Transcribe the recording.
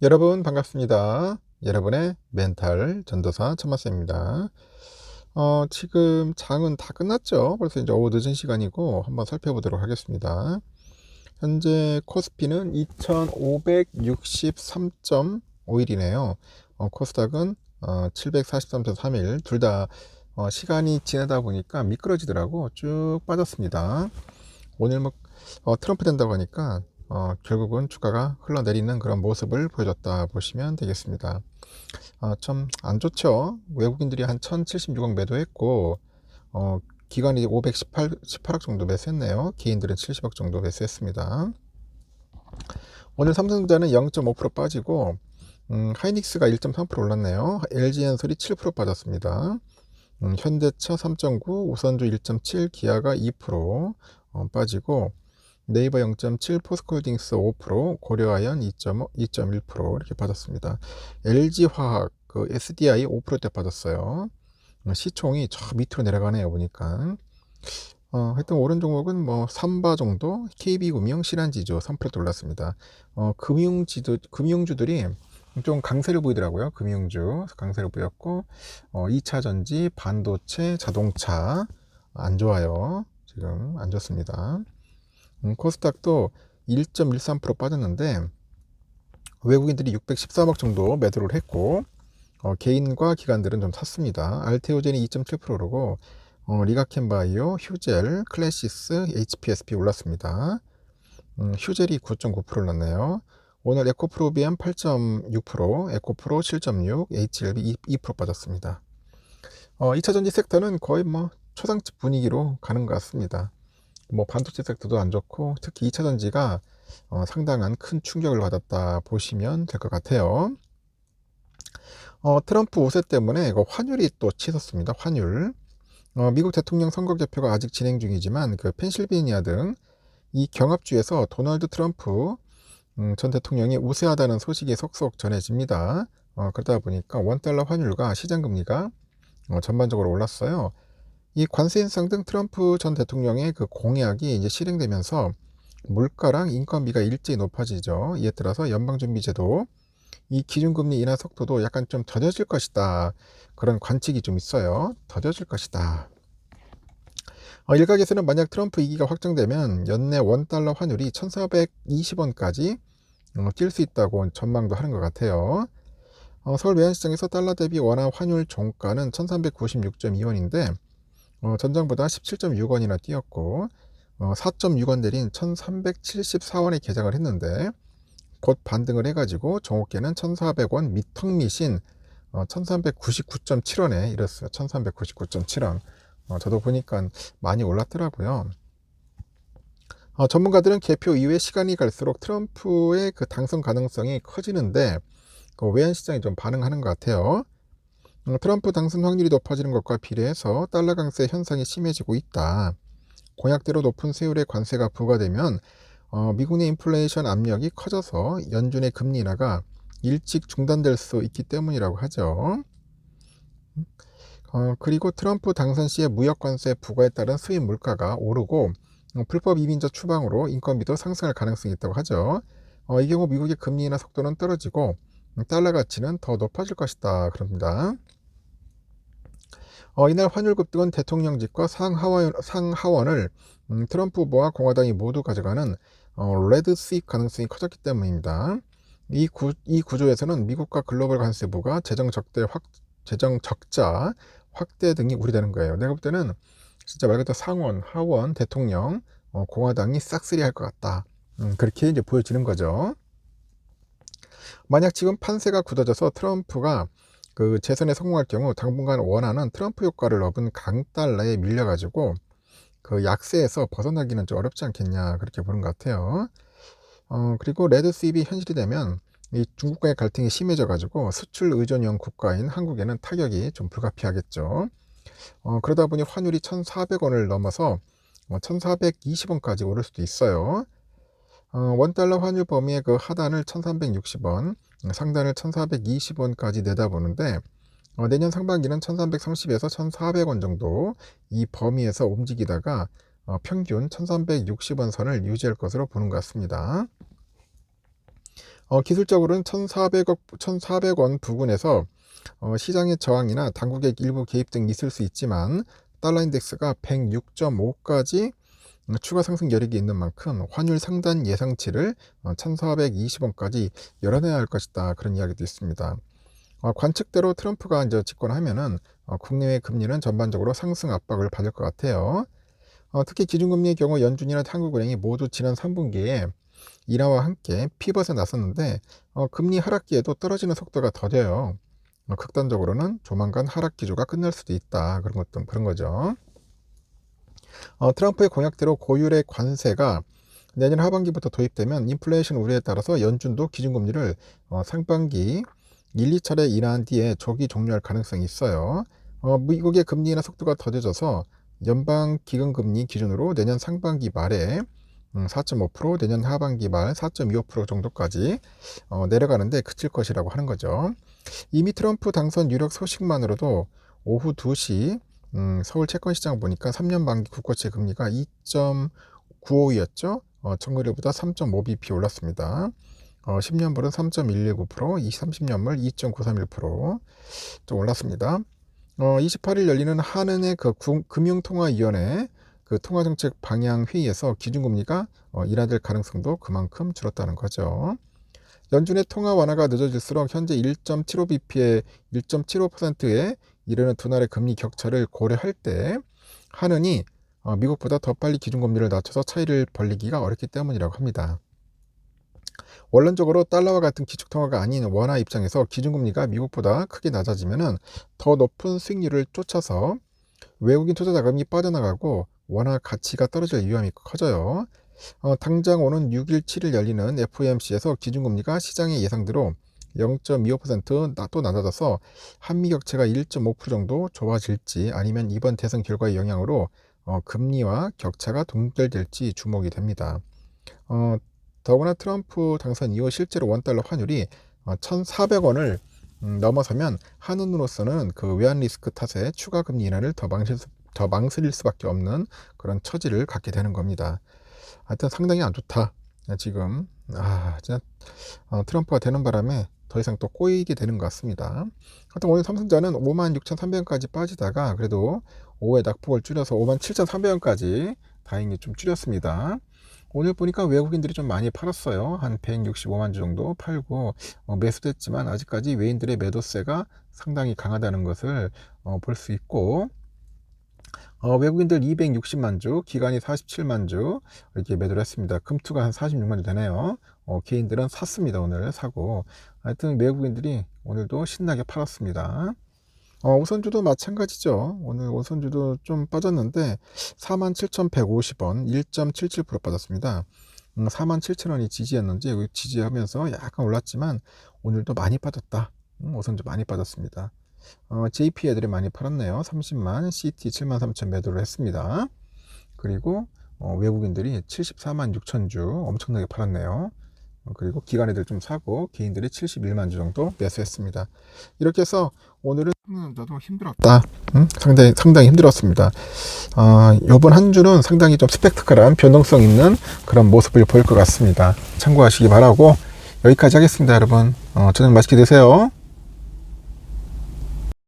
여러분 반갑습니다. 여러분의 멘탈 전도사 천마쌤입니다. 지금 장은 다 끝났죠. 벌써 이제 오후 늦은 시간이고 한번 살펴보도록 하겠습니다. 현재 코스피는 2563.51이네요. 코스닥은 743.31. 둘 다 시간이 지나다 보니까 미끄러지더라고 쭉 빠졌습니다. 오늘 뭐 트럼프 된다고 하니까 결국은 주가가 흘러내리는 그런 모습을 보여줬다 보시면 되겠습니다. 좀 안 좋죠. 외국인들이 한 1076억 매도했고 기관이 18억 정도 매수했네요. 개인들은 70억 정도 매수했습니다. 오늘 삼성전자는 0.5% 빠지고 하이닉스가 1.3% 올랐네요. LG엔솔이 7% 빠졌습니다. 현대차 3.9, 우선주 1.7, 기아가 2% 빠지고 네이버 0.7, 포스코홀딩스 5%, 고려아연 2.5, 2.1% 이렇게 빠졌습니다. LG화학 그 SDI 5%대 빠졌어요. 시총이 저 밑으로 내려가네요 보니까. 하여튼 오른 종목은 뭐 삼바 정도, KB금융, 신한지주 3% 올랐습니다. 금융주들이 좀 강세를 보이더라고요. 금융주 강세를 보였고 2차전지, 반도체, 자동차 안 좋아요. 지금 안 좋습니다. 코스닥도 1.13% 빠졌는데 외국인들이 613억 정도 매도를 했고 개인과 기관들은 좀 샀습니다. 알테오젠이 2.7%고 리가켄바이오, 휴젤, 클래시스, HPSP 올랐습니다. 휴젤이 9.9% 올랐네요. 오늘 에코프로비엠 8.6%, 에코프로 7.6, HLB 2% 빠졌습니다. 2차전지 섹터는 거의 뭐 초상집 분위기로 가는 것 같습니다. 뭐 반도체 섹터도 안 좋고 특히 2차전지가 상당한 큰 충격을 받았다 보시면 될 것 같아요. 트럼프 우세 때문에 이거 환율이 또 치솟습니다. 환율. 미국 대통령 선거 개표가 아직 진행 중이지만 그 펜실베니아 등 이 경합주에서 도널드 트럼프 전 대통령이 우세하다는 소식이 속속 전해집니다. 그러다 보니까 원달러 환율과 시장금리가 전반적으로 올랐어요. 이 관세 인상 등 트럼프 전 대통령의 그 공약이 이제 실행되면서 물가랑 인건비가 일제히 높아지죠. 이에 따라서 연방준비제도 이 기준금리 인하 속도도 약간 좀 더뎌질 것이다. 그런 관측이 좀 있어요. 더뎌질 것이다. 일각에서는 만약 트럼프 2기가 확정되면 연내 원달러 환율이 1420원까지 뛸 수 있다고 전망도 하는 것 같아요. 서울 외환시장에서 달러 대비 원화 환율 종가는 1396.2원인데 전장보다 17.6원이나 뛰었고 4.6원 내린 1374원에 개장을 했는데 곧 반등을 해가지고 종업계는 1400원 밑턱밑인 1399.7원에 이랬어요. 1399.7원. 저도 보니까 많이 올랐더라고요. 전문가들은 개표 이후에 시간이 갈수록 트럼프의 그 당선 가능성이 커지는데 그 외환시장이 좀 반응하는 것 같아요. 트럼프 당선 확률이 높아지는 것과 비례해서 달러 강세 현상이 심해지고 있다. 공약대로 높은 세율의 관세가 부과되면 미국 내 인플레이션 압력이 커져서 연준의 금리 인하가 일찍 중단될 수 있기 때문이라고 하죠. 그리고 트럼프 당선 시에 무역 관세 부과에 따른 수입 물가가 오르고 불법 이민자 추방으로 인건비도 상승할 가능성이 있다고 하죠. 이 경우 미국의 금리 인하 속도는 떨어지고 달러 가치는 더 높아질 것이다 그럽니다. 이날 환율 급등은 대통령직과 상하원을 트럼프 후보와 공화당이 모두 가져가는 레드 스윕 가능성이 커졌기 때문입니다. 이 구조에서는 미국과 글로벌 관세부가 재정 적자 확대 등이 우려되는 거예요. 내가 볼 때는 진짜 말 그대로 상원, 하원, 대통령, 공화당이 싹쓸이 할 것 같다. 그렇게 이제 보여지는 거죠. 만약 지금 판세가 굳어져서 트럼프가 그 재선에 성공할 경우 당분간 원하는 트럼프 효과를 얻은 강달러에 밀려가지고 그 약세에서 벗어나기는 좀 어렵지 않겠냐 그렇게 보는 것 같아요. 그리고 레드 수입이 현실이 되면 이 중국과의 갈등이 심해져 가지고 수출 의존형 국가인 한국에는 타격이 좀 불가피하겠죠. 그러다 보니 환율이 1,400원을 넘어서 1,420원까지 오를 수도 있어요. 원달러 환율 범위의 그 하단을 1360원, 상단을 1420원까지 내다보는데 내년 상반기는 1330에서 1400원 정도 이 범위에서 움직이다가 평균 1360원 선을 유지할 것으로 보는 것 같습니다. 기술적으로는 1,400원 부근에서 시장의 저항이나 당국의 일부 개입 등이 있을 수 있지만 달러 인덱스가 106.5까지 추가 상승 여력이 있는 만큼 환율 상단 예상치를 1,420원까지 열어내야 할 것이다. 그런 이야기도 있습니다. 관측대로 트럼프가 이제 집권하면은 국내외 금리는 전반적으로 상승 압박을 받을 것 같아요. 특히 기준금리의 경우 연준이나 한국은행이 모두 지난 3분기에 인하와 함께 피벗에 나섰는데 금리 하락기에도 떨어지는 속도가 더뎌요. 극단적으로는 조만간 하락 기조가 끝날 수도 있다. 그런 거죠. 트럼프의 공약대로 고율의 관세가 내년 하반기부터 도입되면 인플레이션 우려에 따라서 연준도 기준금리를 상반기 1, 2차례 인하한 뒤에 조기 종료할 가능성이 있어요. 미국의 금리 인하 속도가 더뎌져서 연방 기금금리 기준으로 내년 상반기 말에 4.5%, 내년 하반기 말 4.25% 정도까지 내려가는데 그칠 것이라고 하는 거죠. 이미 트럼프 당선 유력 소식만으로도 오후 2시 서울 채권시장 보니까 3년 만기 국고채 금리가 2.95였죠. 전거래보다 3.5bp 올랐습니다. 10년물은 3.119%, 30년물 2.931%좀 올랐습니다. 28일 열리는 한은의 금융통화위원회 통화정책 방향 회의에서 기준금리가 인하될 가능성도 그만큼 줄었다는 거죠. 연준의 통화 완화가 늦어질수록 현재 1.75bp에 1.75%에 이르는 두 나라의 금리 격차를 고려할 때 한은이 미국보다 더 빨리 기준금리를 낮춰서 차이를 벌리기가 어렵기 때문이라고 합니다. 원론적으로 달러와 같은 기축통화가 아닌 원화 입장에서 기준금리가 미국보다 크게 낮아지면 더 높은 수익률을 쫓아서 외국인 투자 자금이 빠져나가고 원화 가치가 떨어질 위험이 커져요. 당장 오는 6일, 7일 열리는 FOMC에서 기준금리가 시장의 예상대로 0.25% 또 낮아져서 한미 격차가 1.5% 정도 좁아질지 아니면 이번 대선 결과의 영향으로 금리와 격차가 동결될지 주목이 됩니다. 더구나 트럼프 당선 이후 실제로 원달러 환율이 1,400원을 넘어서면 한은으로서는 그 외환 리스크 탓에 추가 금리 인하를 더 망설일 수밖에 없는 그런 처지를 갖게 되는 겁니다. 하여튼 상당히 안 좋다. 지금 진짜 트럼프가 되는 바람에 더 이상 또 꼬이게 되는 것 같습니다. 하여튼 오늘 삼성전자는 56,300원까지 빠지다가 그래도 오후에 낙폭을 줄여서 57,300원까지 다행히 좀 줄였습니다. 오늘 보니까 외국인들이 좀 많이 팔았어요. 한 165만 주 정도 팔고 매수됐지만 아직까지 외인들의 매도세가 상당히 강하다는 것을 볼 수 있고 외국인들 260만 주, 기관이 47만 주 이렇게 매도를 했습니다. 금투가 한 46만 주 되네요. 개인들은 샀습니다. 오늘 사고. 하여튼 외국인들이 오늘도 신나게 팔았습니다. 우선주도 마찬가지죠. 오늘 우선주도 좀 빠졌는데 47,150원 1.77% 빠졌습니다. 47,000원이 지지였는지 지지하면서 약간 올랐지만 오늘도 많이 빠졌다. 우선주 많이 빠졌습니다. JP 애들이 많이 팔았네요. 30만, CT 73,000 매도를 했습니다. 그리고 외국인들이 74만 6천 주 엄청나게 팔았네요. 그리고 기관 애들 좀 사고 개인들이 71만 주 정도 매수했습니다. 이렇게 해서 오늘은 삼성전자도 힘들었다. 상당히 힘들었습니다. 이번 한 주는 상당히 좀 스펙타클한 변동성 있는 그런 모습을 보일 것 같습니다. 참고하시기 바라고 여기까지 하겠습니다, 여러분. 저녁 맛있게 드세요.